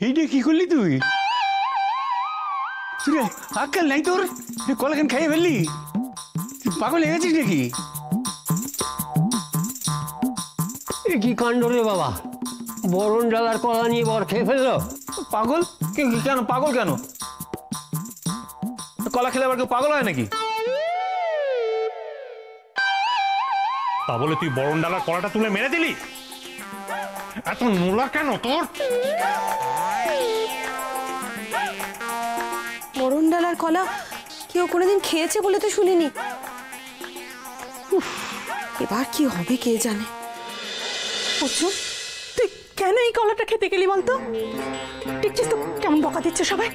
এইটা কি করলি তুই? আক্কেল নাই তোর? কলা কেন খাইয়ে ফেললি? পাগল হয়ে গেছিস নাকি? কি কাণ্ড রে বাবা, বরণ ডালার কলা নিয়ে বর খেয়ে ফেললো। পাগল? কেন পাগল কেন? কলা খেলে আবার কেউ পাগল হয় নাকি? তা বলে তুই বরণ ডালার কলাটা তুলে মেরে দিলি? এত নোলা কেন তোর? বরণ ডালার কলা কেউ কোনোদিন খেয়েছে বলে তো শুনিনি। এবার কি হবে কে জানে। অর্জুন, তুই কেন এই কলাটা খেতে গেলি বলতো? দেখছিস তো কেমন বকা দিচ্ছে সবাই।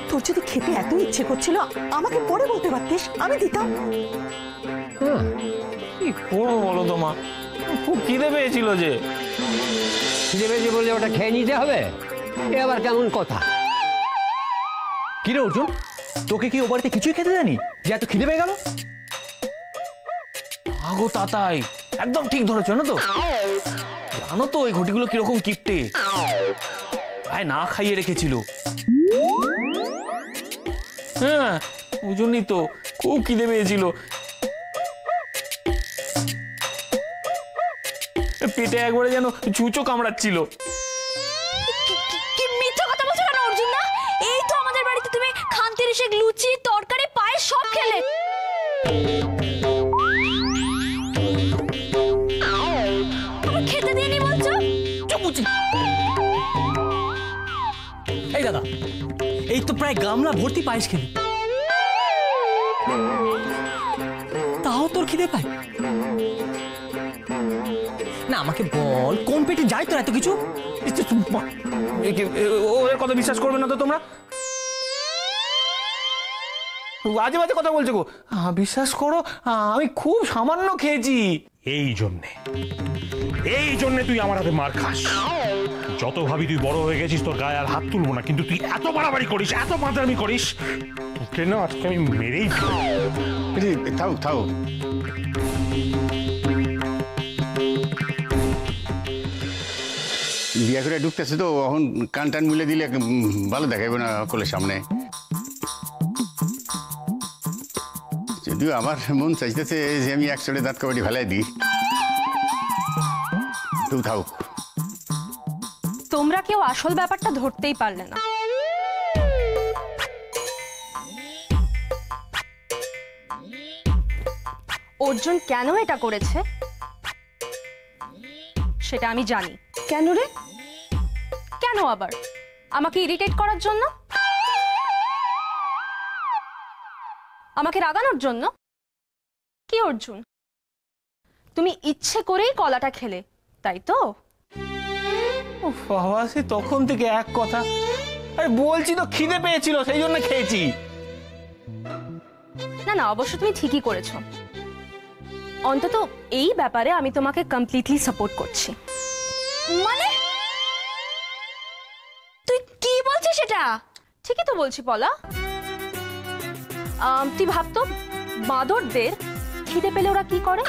তোর যদি খেতে এত ইচ্ছে করছিল আমাকে পরে বলতে পারতিস, আমি দিতাম। কি করবো বলো তো মা, খুব খিদে পেয়েছিল। যে খিদে পেয়েছে বলে ওটা খেয়ে নিতে হবে? এ আবার কেমন কথা? কি রে অর্জুন, তোকে কি ও বাড়িতে কিছুই খেতে দেয়নি যে এত খিদে পেয়ে গেল? আগো তাতাই একদম ঠিক ধরেছো না তো? জানো তো ওই ঘটিগুলো কিরকম কিপটে, তাই না খাইয়ে রেখেছিল। হ্যাঁ, ওই জন্যই তো খুব খিদে পেয়েছিল। পেটে একবারে যেন চুচো কামড়াচ্ছিল। কি মিথ্যা কথা বলছো কেন অর্জুন? না, এই তো আমাদের বাড়িতে তুমি খান্তির এসে লুচি তরকারি পায়েস সব খেলে। আমার খেতে দিইনি বলছো? চুপুচি। এই দাদা, এই তো প্রায় গামলা ভর্তি পায়েস খেলি, তাও তোর খিদে পায় না? আমাকে বল, কোন পেটে যায় তোর এত কিছু? ওর কথা বিশ্বাস করবে না তো তোমরা? বাজে বাজে কথা বলছো গো। বিশ্বাস করো, আমি খুব সামান্য খেয়েছি। এই জন্যে তুই আমার হাতে মার খাস। যত ভাবি তুই বড় হয়ে গেছিস, তোর গায়ে আর হাত তুলবো না, কিন্তু তুই এত বাড়াবাড়ি করিস, এত মাতামি করিস, তোকে না আজকে আমি মেরেই থাও থাও, বিয়া করে ঢুকতেছে তো, এখন কান টান মিলে দিলে ভালো দেখাইবে না সকলের সামনে। যদিও আমার মন চাইতেছে যে আমি একচড়ে দাঁত কাবাডি ফেলাই দিই। তুই থাও। তোমরা কেউ আসল ব্যাপারটা ধরতেই পারলে না। অর্জুন কেন এটা করেছে সেটা আমি জানি। কেন রে? কেন আবার? আমাকে ইরিটেট করার জন্য? আমাকে রাগানোর জন্য? কি অর্জুন, তুমি ইচ্ছে করেই কলাটা খেলে, তাই তো? বাবা, সে তখন থেকে এক কথা। আরে বলছি তো খিদে পেয়েছিল, সেই জন্য খেয়েছি। না না, অবশ্য তুমি ঠিকই করেছো। অন্তত এই ব্যাপারে আমি তোমাকে কমপ্লিটলি সাপোর্ট করছি। মানে তুই কি বলছিস সেটা? ঠিকই তো বলছি পলা। তুই ভাবতো বাঁদরদের খিদে পেলে ওরা কি করে?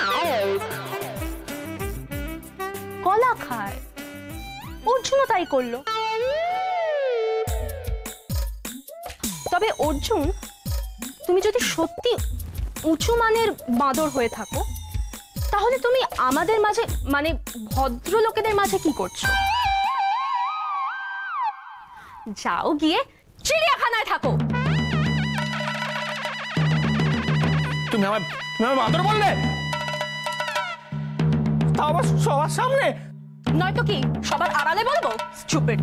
কলা খায়। অর্জুনও তাই করলো। তবে অর্জুন, তুমি যদি সত্যি উঁচু মানের বাঁদর হয়ে থাকো, তাহলে তুমি আমাদের মাঝে, মানে ভদ্রলোকেদের মাঝে কি করছো? যাও গিয়ে চিড়িয়াখানায় থাকো। তুমি আমার বাঁদর বললে? তা আবার সবার সামনে? নয়তো কি সবার আড়ালে বলবো? স্টুপিড।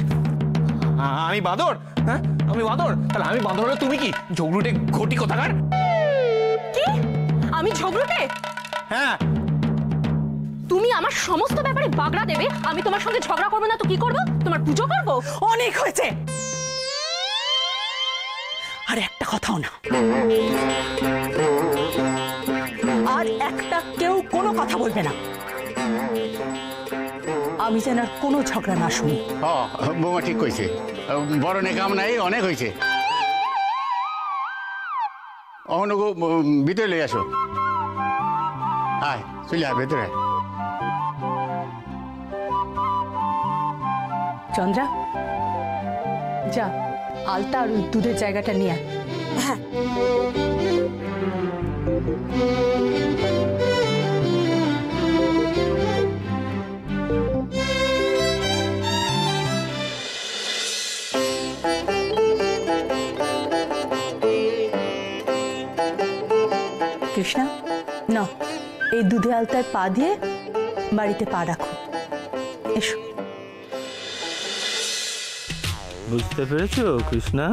আমি বাঁদর? হ্যাঁ, আমি বাঁদর? তাহলে আমি বাঁদর হলে তুমি কি ঝগড়ুটে ঘটি কোথাকার? কি আমি ঝগড়ুটে? হ্যাঁ। তুমি আমার সমস্ত ব্যাপারে বাগড়া দেবে, আমি তোমার সঙ্গে ঝগড়া করবো না তো কি করবো? তোমার পুজো করবো? অনেক হয়েছে, আর একটা কথাও না। আর একটা কেউ কোনো কথা বলবে না, আমি যেন আর কোনো ঝগড়া না শুনি। বৌমা ঠিক কইছে, বরণে কাম নাই, অনেক হয়েছে। অহনগো ভিতরে লই আসো। আয়, চলে আয় ভেতরে। চন্দ্রা, যা আলতা আর দুধের জায়গাটা নিয়ে আয়। হ্যাঁ। কৃষ্ণা, নাও এই দুধে আলতায় পা দিয়ে বাড়িতে পা রাখো। এসো। বুঝতে পেরেছো কৃষ্ণা,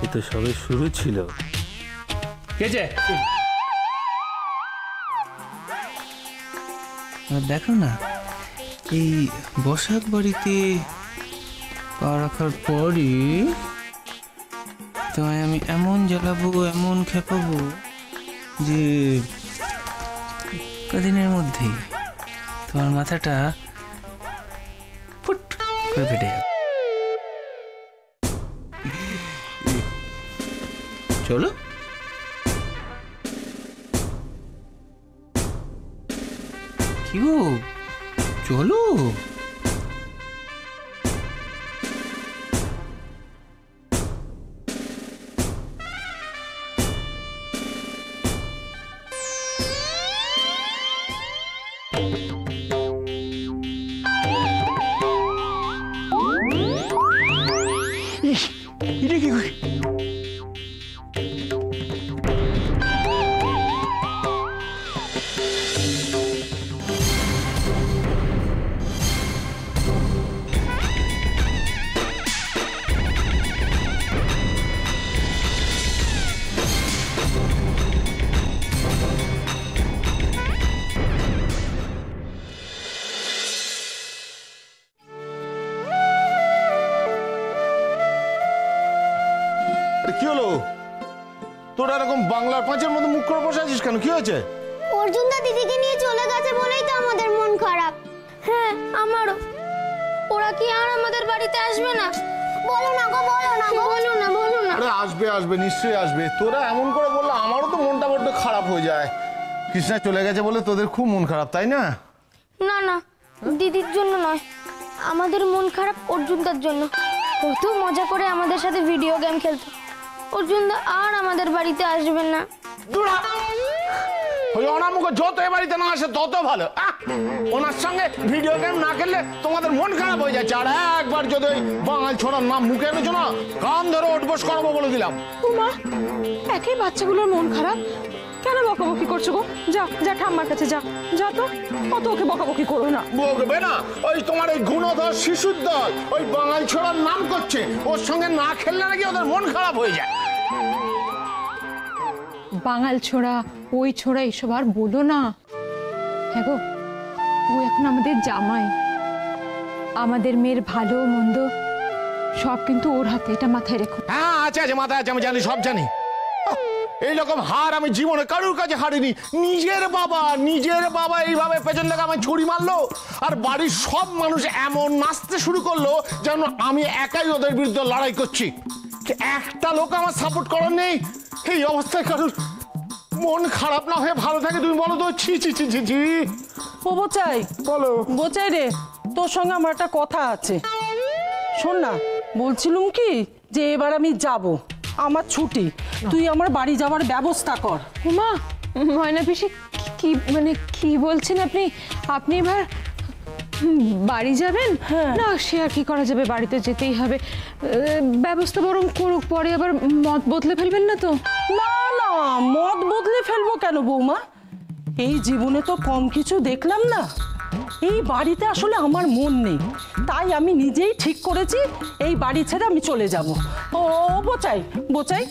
এ তো সবে শুরু ছিল। কেছে দেখো না, এই বসাক বাড়িতে পা রাখার পরই তোমায় আমি এমন জ্বালাবো, এমন খেপাবো যে কদিনের মধ্যেই তোমার মাথাটা ফুট করে ফেটে যাবে। চলো। কি গো, চলো। এটা কি? কি হলো? তোরা এরকম বাংলার পাঁচের মতো মুখ করে বসে আছিস কেন? কি হয়েছে? অর্জুনদা দিদিকে নিয়ে চলে গেছে বলেই তো আমাদের মন খারাপ। হ্যাঁ, আমারও। ওরা কি আর আমাদের বাড়িতে আসবে না? বলো না গো, বলো না গো, বলো না, বলো না। আরে আসবে, আসবে, নিশ্চয়ই আসবে। তোরা এমন করে বললে আমারও তো মনটা বড্ড খারাপ হয়ে যায়। কৃষ্ণা চলে গেছে বলে তোদের খুব মন খারাপ, তাই না? না না, দিদির জন্য নয়, আমাদের মন খারাপ অর্জুনদার জন্য। কত মজা করে আমাদের সাথে ভিডিও গেম খেলতো। অর্জুনদা আর আমাদের বাড়িতে আসবেন না। ওই অনামুখ যত এ বাড়িতে না আসে তত ভালো। ওনার সঙ্গে ভিডিও গেম না খেললে তোমাদের মন খারাপ হয়ে যাচ্ছে। আর একবার যদি ওই বাঙাল ছোড়ার নাম মুখে এনেছো না, কান ধরে উঠবোস করাবো বলে দিলাম। মা, একই বাচ্চাগুলোর মন খারাপ, কেন বকাবকি করছো গো? যা যা ঠাম্মার কাছে যা, যা তো। অত ওকে বকাবকি করো না। বকবে না, ওই তোমার এই গুণধর শিশুর দল ওই বাঙাল ছোড়ার নাম করছে, ওর সঙ্গে না খেললে নাকি ওদের মন খারাপ হয়ে যায়। বাঙাল ছোড়া, ওই ছোড়া এসব আর বলো না। হ্যাঁ গো, ও এখন আমাদের জামাই। আমাদের মেয়ের ভালো মন্দ সব কিন্তু ওর হাতে, এটা মাথায় রেখো। হ্যাঁ, আছে আছে, মাথায় আছে, আমি জানি, সব জানি। এইরকম হার আমি জীবনে কারুর কাছে হারিনি। নিজের বাবা এইভাবে পেছন থেকে আমায় ছুরি মারলো, আর বাড়ির সব মানুষ এমন নাচতে শুরু করলো যেন আমি একাই ওদের বিরুদ্ধে লড়াই করছি। একটা লোক আমার সাপোর্ট করার নেই। এই অবস্থায় কারুর মন খারাপ না হয়ে ভালো থাকে, তুমি বলো তো? ছি ছি ছি ছি ছি। ও বোচাই, বলো। বোচাই রে, তোর সঙ্গে আমার একটা কথা আছে। শোন না, বলছিলুম কি যে এবার আমি যাব, আমার ছুটি, তুই আমার বাড়ি যাওয়ার ব্যবস্থা কর। মা, ময়না পিসি কি মানে কি বলছেন আপনি? আপনি এবার বাড়ি যাবেন? না, সে আর কি করা যাবে, বাড়িতে যেতেই হবে। ব্যবস্থা বরং করুক, পরে আবার মত বদলে ফেলবেন না তো? না না, মত বদলে ফেলবো কেন বৌমা? এই জীবনে তো কম কিছু দেখলাম না। এই বাড়িতে আসলে আমার মন নেই, তাই আমি নিজেই ঠিক করেছি এই বাড়ি ছেড়ে আমি চলে যাব। ও বোচাই, বোচাই,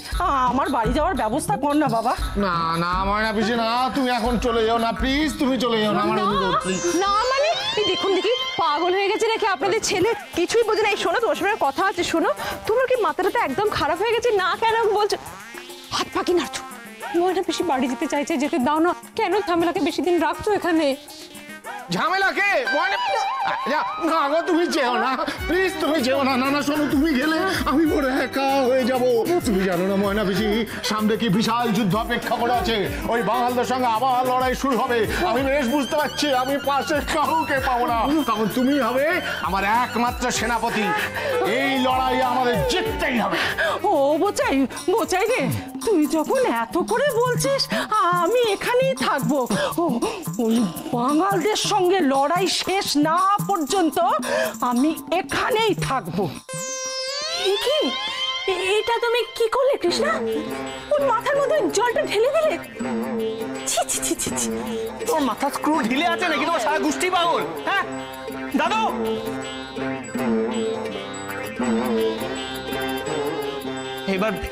আমার বাড়ি যাওয়ার ব্যবস্থা কর না বাবা। না না ময়না পিসি, না, তুমি এখন চলে যাও না, প্লিজ, তুমি চলে যাও না। আমার অনুরোধ, প্লিজ। না মানে এই দেখুন দেখি, পাগল হয়ে গেছে নাকি আপনাদের ছেলে? কিছুই বোঝে না। এই শোনো, তোমার সঙ্গে কথা আছে, শোনো। তোমার কি মাথাটা একদম খারাপ হয়ে গেছে? না কেন বলছো? হাত পাকি নাড়ছো। ময়না পিসি বাড়ি যেতে চাইছে, যেতে দাও না। কেন ঝামেলাকে বেশি দিন রাখছো এখানে? ঝামেলা কে না গো, তুমি যেও না প্লিজ, তুমি যেও না। না না শোনো, তুমি গেলে আমি বড় একা হয়ে যাব। তুমি জানো না ময়না পিসি, সামনে কি বিশাল যুদ্ধ অপেক্ষা করে আছে। ওই বাঙালদের সঙ্গে আবার লড়াই শুরু হবে। আমি বেশ বুঝতে পারছি আমি পাশে কাউকে পাবো না। তখন তুমি হবে আমার একমাত্র সেনাপতি। এই লড়াই আমাদের জিততেই হবে। ও বোচাই, বোচাই রে, তুই যখন এত করে বলছিস আমি এখানেই থাকবো। ওই বাঙালদের সঙ্গে লড়াই শেষ না পর্যন্ত আমি এখানেই থাকবো। কি এটা তুমি কি করলে কৃষ্ণা? ওর মাথার মধ্যে জলটা ঢেলে দিলে? ছি ছি ছি ছি ছি। তোর মাথা স্ক্রু ঢিলে আছে নাকি তোমার সারা গোষ্ঠী পাগল? হ্যাঁ দাদু,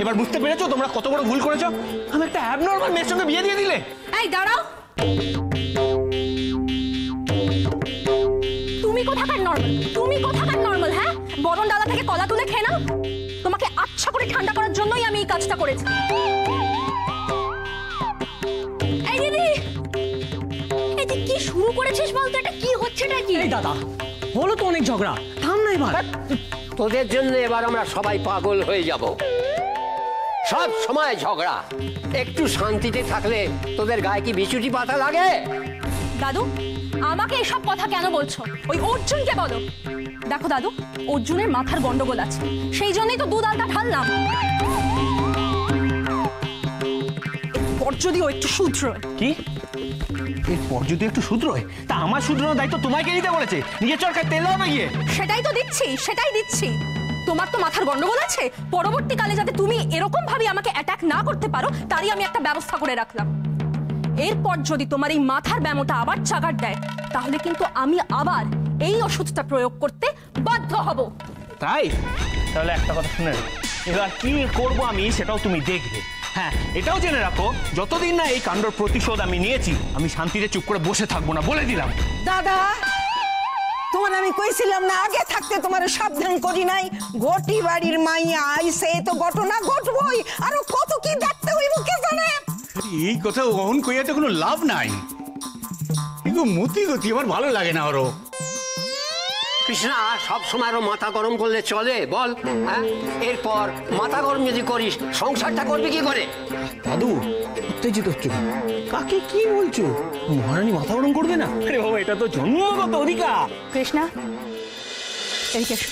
এবার বুঝতে পেরেছো তোমরা কত বড় ভুল করেছো? আমি একটা অ্যাবনর্মাল মেয়ের সঙ্গে বিয়ে দিয়ে দিলে। এই দাঁড়াও, তুমি কোথাকার নরমাল? তুমি কোথাকার নরমাল? হ্যাঁ, বরণ ডালা থেকে কলা তুলে খেয়ে নাও। তোমাকে আচ্ছা করে ঠান্ডা করার জন্যই আমি এই কাজটা করেছি। এই দিদি, এই তুই কি শুরু করেছিস বলতো? এটা কি হচ্ছে নাকি? এই দাদা, হলো তো অনেক ঝগড়া, থাম না এবার। তোদের জন্য এবার আমরা সবাই পাগল হয়ে যাব। সব সময় ঝগড়া, একটু শান্তিতে থাকলে তোদের গায়ে কি বিচুটি পাতা লাগে? দাদু, আমাকে এসব কথা কেন বলছো? ওই অর্জুনকে বলো। দেখো দাদু, অর্জুনের মাথার গন্ডগোল আছে, সেই জন্যই তো দুধ আলটা ঢাললাম। এরপর যদি ও একটু শুধরোয়। কি? এরপর যদি একটু শুধরোয়, তা আমার শুধরানোর দায়িত্ব তোমাকে দিতে বলেছে? নিজের চরকায় তেল হবে গিয়ে। সেটাই তো দিচ্ছি, সেটাই দিচ্ছি। তোমার তো মাথার গন্ডগোল আছে, পরবর্তীকালে যাতে তুমি এরকম ভাবে আমাকে অ্যাটাক না করতে পারো তারই আমি একটা ব্যবস্থা করে রাখলাম। এরপর যদি তোমার এই মাথার ব্যামোটা আবার চাগার দেয়, তাহলে কিন্তু আমি আবার এই ওষুধটা প্রয়োগ করতে বাধ্য হব। তাই? তাহলে একটা কথা শুনে রাখো, এবার কি করব আমি সেটাও তুমি দেখবে। হ্যাঁ, এটাও জেনে রাখো, যতদিন না এই কাণ্ডর প্রতিশোধ আমি নিয়েছি, আমি শান্তিতে চুপ করে বসে থাকবো না, বলে দিলাম। দাদা, তোমার আমি কইছিলাম না আগে থাকতে তোমার সাবধান করি নাই? ঘটি বাড়ির মাইয়া আইসে তো ঘটনা ঘটবই, আরো কত কি দেখতে হইব কে জানে। এই কথা অহন কইয়াতে কোনো লাভ নাই। কিন্তু মতি গতি আমার ভালো লাগে না। ওরও কৃষ্ণা, সব সময় আরো মাথা গরম করলে চলে বল? হ্যাঁ, এরপর মাথা গরম যদি করিস সংসারটা করবি কি করে? দাদু, উত্তেজিত হচ্ছে কেন? কাকে কি বলছো? মহারানী মাথা গরম করবে না? আরে বাবা, এটা তো জন্মগত অধিকার। কৃষ্ণা, এদিকে এসো।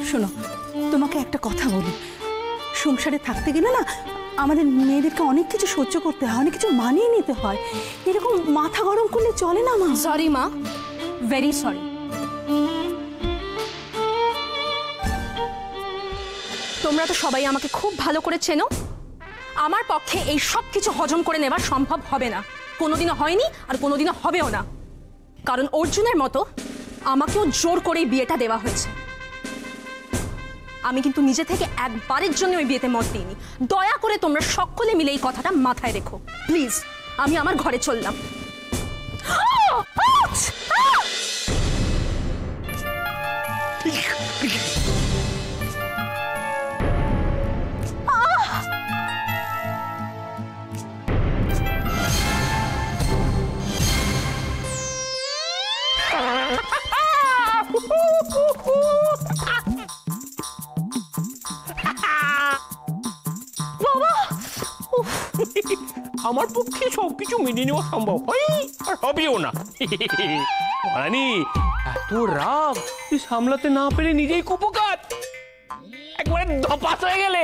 শোনো, তোমাকে একটা কথা বলি। সংসারে থাকতে গেলে না আমাদের মেয়েদেরকে অনেক কিছু সহ্য করতে হয়, অনেক কিছু মানিয়ে নিতে হয়। এরকম মাথা গরম করলে চলে না মা। সরি মা, ভেরি সরি। তোমরা তো সবাই আমাকে খুব ভালো করে চেনো। আমার পক্ষে এই সব কিছু হজম করে নেওয়া সম্ভব হবে না, কোনোদিনও হয়নি আর কোনোদিনও হবেও না। কারণ অর্জুনের মতো আমাকেও জোর করেই বিয়েটা দেওয়া হয়েছে। আমি কিন্তু নিজে থেকে একবারের জন্য ওই বিয়েতে মত দিইনি। দয়া করে তোমরা সকলে মিলে এই কথাটা মাথায় রেখো প্লিজ। আমি আমার ঘরে চললাম। আমার পক্ষে সবকিছু মেনে নেওয়া সম্ভব হয় আর হবেও না। মহারানী, এত রাগ তুই সামলাতে না পেরে নিজেই কুপকাত, একবারে ধপাস হয়ে গেলে।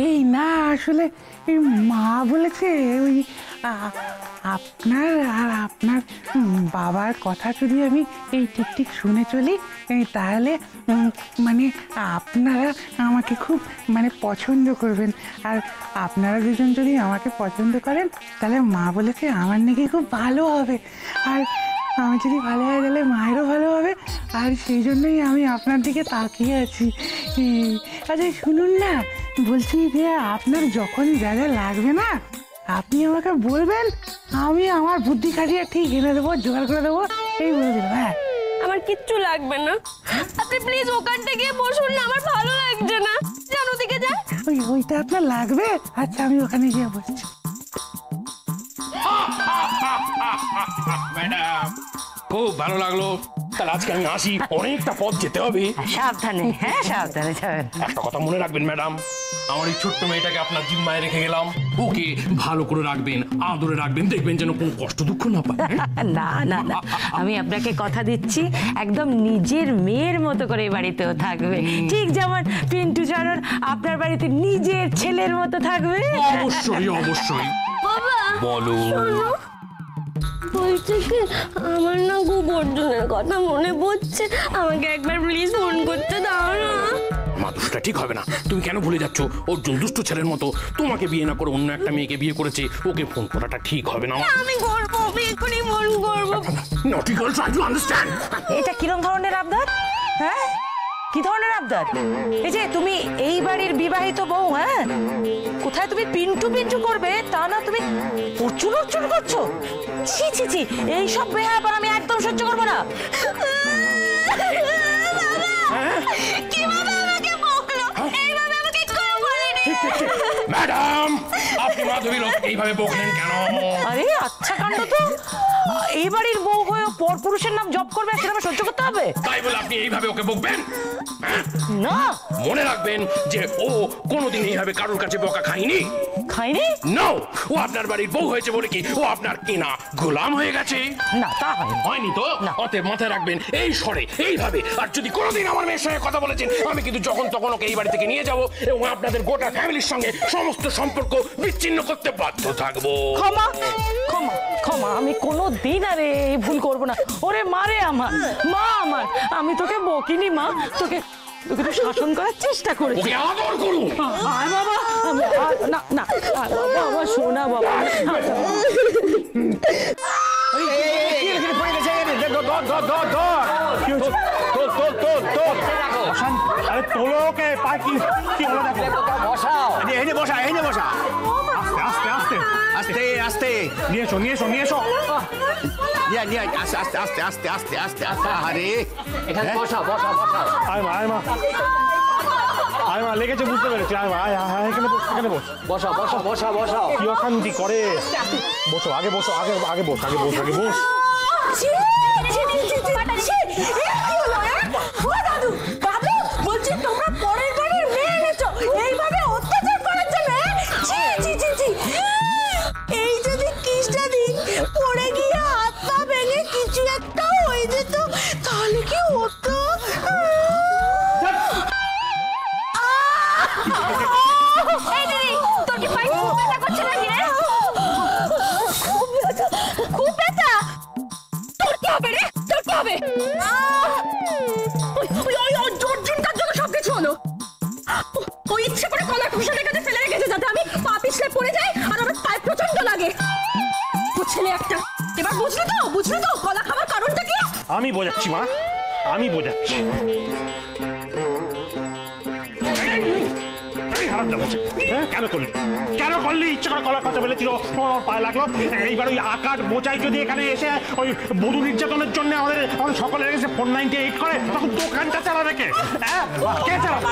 এই না, আসলে মা বলেছে ওই আপনার আর আপনার বাবার কথা যদি আমি এই ঠিক ঠিক শুনে চলি তাহলে মানে আপনারা আমাকে খুব মানে পছন্দ করবেন। আর আপনারা দুজন যদি আমাকে পছন্দ করেন তাহলে মা বলেছে আমার নাকি খুব ভালো হবে। আর আমি যদি ভালো হয়ে গেলে মায়েরও ভালো হবে, আর সেই জন্যই আমি আপনার দিকে তাকিয়ে আছি। আচ্ছা শুনুন না, বলছি যে আপনার যখন যা যা লাগবে না আপনি আমাকে বলবেন, আমি আমার বুদ্ধি খাটিয়ে ঠিক এনে দেবো, জোগাড় করে দেবো, এই বলে দিলাম। হ্যাঁ, আমার কিচ্ছু লাগবে না, আপনি প্লিজ ওখানটা গিয়ে বসুন না, আমার ভালো লাগছে না। যান ওদিকে যান। ওইটা আপনার লাগবে? আচ্ছা আমি ওখানে গিয়ে বসছি। ম্যাডাম খুব ভালো লাগলো, তাহলে আজকে আমি আসি, অনেকটা পথ যেতে হবে। সাবধানে, হ্যাঁ সাবধানে যাবেন। একটা কথা মনে রাখবেন ম্যাডাম, আমার এই ছোট্ট মেয়েটাকে আপনার জিম্মায় রেখে গেলাম, ওকে ভালো করে রাখবেন, আদরে রাখবেন, দেখবেন যেন কোনো কষ্ট দুঃখ না পায়। না না না, আমি আপনাকে কথা দিচ্ছি একদম নিজের মেয়ের মতো করে এই বাড়িতেও থাকবে, ঠিক যেমন পিন্টু চরণ আপনার বাড়িতে নিজের ছেলের মতো থাকবে। অবশ্যই অবশ্যই। বাবা বলো। বলছে কি, আমার না খুব অর্জুনের কথা মনে পড়ছে, আমাকে একবার প্লিজ ফোন করতে দাও না। মা, দুষ্টটা ঠিক হবে না, তুমি কেন ভুলে যাচ্ছ? অর্জুন দুষ্ট ছেলের মতো, তোমাকে বিয়ে না করে অন্য একটা মেয়েকে বিয়ে করেছে, ওকে ফোন করাটা ঠিক হবে না। আমি করবো, আমি এক্ষুনি ফোন করবো। নটি গার্ল, ট্রাই টু আন্ডারস্ট্যান্ড। এটা কিরম ধরনের আবদার? হ্যাঁ, কি ধরনের আবদার? এই যে তুমি এই বাড়ির বিবাহিত বউ, হ্যাঁ, কোথায় তুমি পিন্টু পিন্টু করবে তা না, তুমি অর্জুন অর্জুন করছো? ছি ছি ছি, এইসব ব্যাপার আমি একদম সহ্য করবো না। ম্যাডাম, আপনি মাধবী লোক এইভাবে বকলেন কেন? আরে আচ্ছা কাণ্ড তো, এই বাড়ির বউ হয়ে পরপুরুষের নাম জপ করবে, সেটা আমার সহ্য করতে হবে? তাই বলে আপনি এইভাবে ওকে বকবেন না। মনে রাখবেন যে ও কোনোদিন এইভাবে কারোর কাছে বকা খায়নি। খাইনি? নো, ও আপনার বাড়ির বউ হয়েছে বলে কি ও আপনার কেনা গোলাম হয়ে গেছে? না, তা হয়নি তো। অতএব মাথায় রাখবেন এই স্বরে, এইভাবে। আর যদি কোনোদিন আমার মেয়ের সঙ্গে কথা বলেছেন, আমি কিন্তু যখন তখন ওকে এই বাড়ি থেকে নিয়ে যাব এবং আপনাদের গোটা ফ্যামিলির সঙ্গে সমস্ত সম্পর্ক বিচ্ছিন্ন করতে বাধ্য থাকবো। ক্ষমা ক্ষমা ক্ষমা, আমি কোনো দিন আরে ভুল করব না। ওরে মারে আমার মা, আমার আমি তোকে বকিনি মা, তোকে তোকে তো শাসন করার চেষ্টা করেছি। ওকে আদর করুন। আয় বাবা, না না বাবা, শোনা বাবা। আরে তোলো ওকে, পায় কি কি হলো দেখো। বসাও। এনে বসা, এনে বসা। আস্তে আস্তে আস্তে আস্তে নিয়ে এসো, নিয়ে এসো, নিয়ে এসো। নিয়ে নিয়ে আস্তে আস্তে আস্তে আস্তে আস্তে আস্তে আস্তে। আরে এখানে বসাও, বসাও, বসাও। আয় মা, আয় মা, আয় মা, লেগেছে বুঝতে পেরেছি। আয় মা, আয় আয়, এখানে বস, এখানে বস। বসাও, বসাও, বসাও, বসাও। কি অশান্তি করে। বসো, আগে বসো, আগে আগে বস, আগে বস, আগে বস। বলছি তোমরা পরের বাড়ির মেয়ে এনেছো এইভাবে অত্যাচার করার জন্য? এই যদি কিসটা দিন পড়ে গিয়ে হাত পা ভেঙে কিছু একটা হয়ে যেত তাহলে কি হতো? এই দিদি, তোর কি পায়ে খুব ব্যথা করছে নাকি রে? খুব ব্যথা? তোর কি হবে রে? তোর কি হবে? অর্জুনটার জন্য সবকিছু হলো। ও ইচ্ছে করে কলার খোসাটা কাছে ফেলে রেখেছে যাতে আমি পা পিছলে পড়ে যাই আর আমার পায়ে প্রচন্ড লাগে। ও ছেলে একটা। এবার বুঝলি তো? বুঝলি তো কলা খাবার কারণটা কি? আমি বোঝাচ্ছি মা, আমি বোঝাচ্ছি। কেন করলি, কেন করলি? ইচ্ছে করে কলা কথা বলেছিল, তোমার পায়ে লাগলো। এইবার ওই আকার মোচাই যদি এখানে এসে ওই বধূ নির্যাতনের জন্য আমাদের সকলের এসে 498 করে, তখন দোকানটা চালাবে কে? কে চালাবে?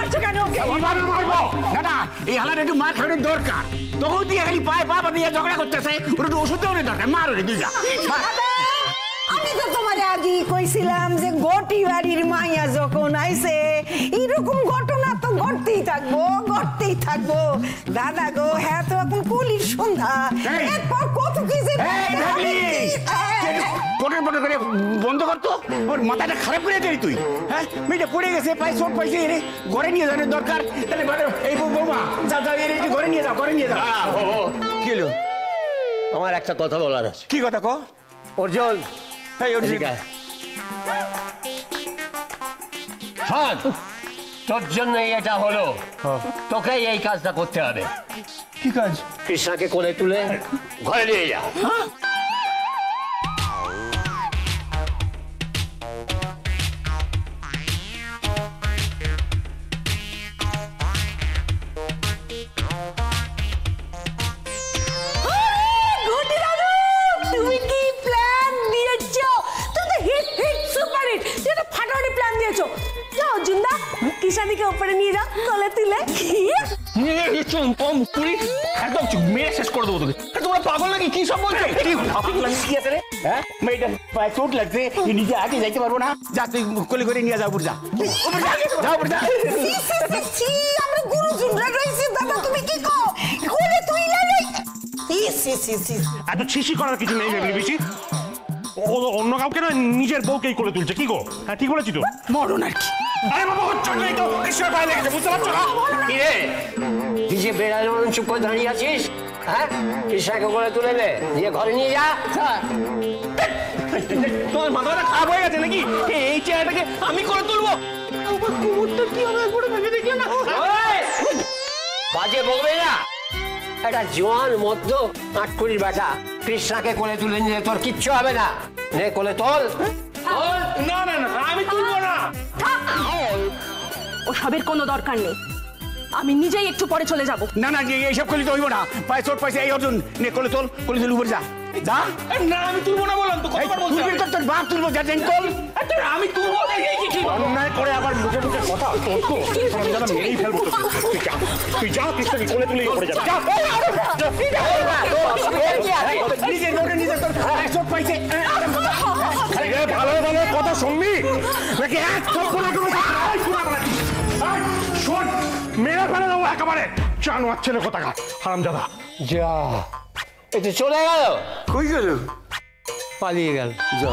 মারবো দাদা, এই হালার একটু মার খাওয়ানোর দরকার। তখন দিয়ে খালি পায়ে পা নিয়ে ঝগড়া করতেছে, ওর একটু ওষুধ দেওয়ার দরকার। মারো রে দুইটা। আমি তো তোমার আগেই কইছিলাম যে গটি বাড়ির মাইয়া যখন আইছে এরকম ঘটনা তো ঘটতেই থাকবো, ঘটতেই থাকবো। দাদা গো, হ্যাঁ তো এখন কুলির সন্ধ্যা, এরপর কত কি যে পটের পটের করে বন্ধ করতো। ওর মাথাটা খারাপ করে দিলি তুই। হ্যাঁ, মেয়েটা পড়ে গেছে, পায়ে চোট পাইছে, এরে ঘরে নিয়ে যাওয়ার দরকার। তাহলে এই বৌমা যাও যাও, এর একটু ঘরে নিয়ে যাও, ঘরে নিয়ে যাও। কি হলো? আমার একটা কথা বলার আছে। কি কথা ক? অর্জুন, এই অর্জুন, শোন, তোর জন্যই এটা হলো। তোকেই এই কাজটা করতে হবে। কি কাজ? কৃষ্ণাকে কোলে তুলে ঘরে নিয়ে যা। এবারে নিয়ে যা কোলে তুলে। একদম মেয়ে শেষ করে দেবো তোকে। তোমরা পাগল নাকি? কি সব বলছো? কি আছে রে? হ্যাঁ মেয়েটা পায়ে চোট লাগছে, নিজে আগে যাইতে পারবো না। যা তুই কোলে করে নিয়ে যা, উপর যা, উপর যা। আমরা গুরুজনরা রইছি দাদা, তুমি কি কো কোলে তুই লাগে? এত ছিসি করার কিছু নেই ভেবলি বেশি। অন্য কাউকে না, নিজের বউকেই কোলে তুলছে। কি গো? হ্যাঁ ঠিক বলেছি তো? মরণ আর কি। আরে বাবা হচ্ছে না, এই তো ঈশ্বর পায়ে লেগেছে, বুঝতে পারছো না? কি রে তুই যে বেড়ালের মতন চুপ করে দাঁড়িয়ে আছিস? হ্যাঁ কৃষ্ণাকে করে তুলে নে, দিয়ে ঘরে নিয়ে যা। তোমার মাথাটা খারাপ হয়ে গেছে নাকি? এই চেয়ারটাকে আমি করে তুলবো? আমার কোমরটা কি হবে একবার ভেবে দেখলে না? বাজে বলবে না। একটা জোয়ান মধ্য আটকুড়ির বেটা কৃষ্ণাকে কোলে তুলে নিলে তোর কিচ্ছু হবে না। নে কোলে তোল। না না না, আমি তুলবো না। ও সবের কোনো দরকার নেই, আমি নিজেই একটু পরে চলে যাব। না না, এইসব করলে তো হইব না। পায়ে চোট পাইছে। এই অর্জুন নে কোলে তোল, কোলে তুল, উপর যা, যা। না আমি তুলবো না বললাম তো, কতবার বলছি? তুলবি তো, তোর বাপ তুলবো, যা ট্রেন তোল। আমি তুলবো না। অন্যায় করে আবার মুখে মুখে কথা। তোর মেরেই ফেলবো তোকে। তুই যা কৃষ্ণকে কোলে তুলে পড়ে যাবে। নিজের বউকে নিজে তোর পায়ে চোট পাইছে। ভালো ভালো কথা শুনবি নাকি এক থাপ্পড়ে শোন, মেরে ফেলে দেবো একেবারে। জানোয়ার ছেলে কোথাকার, হারামজাদা। যা এ তো চলে গেল, কই গেল? পালিয়ে গেল। যা।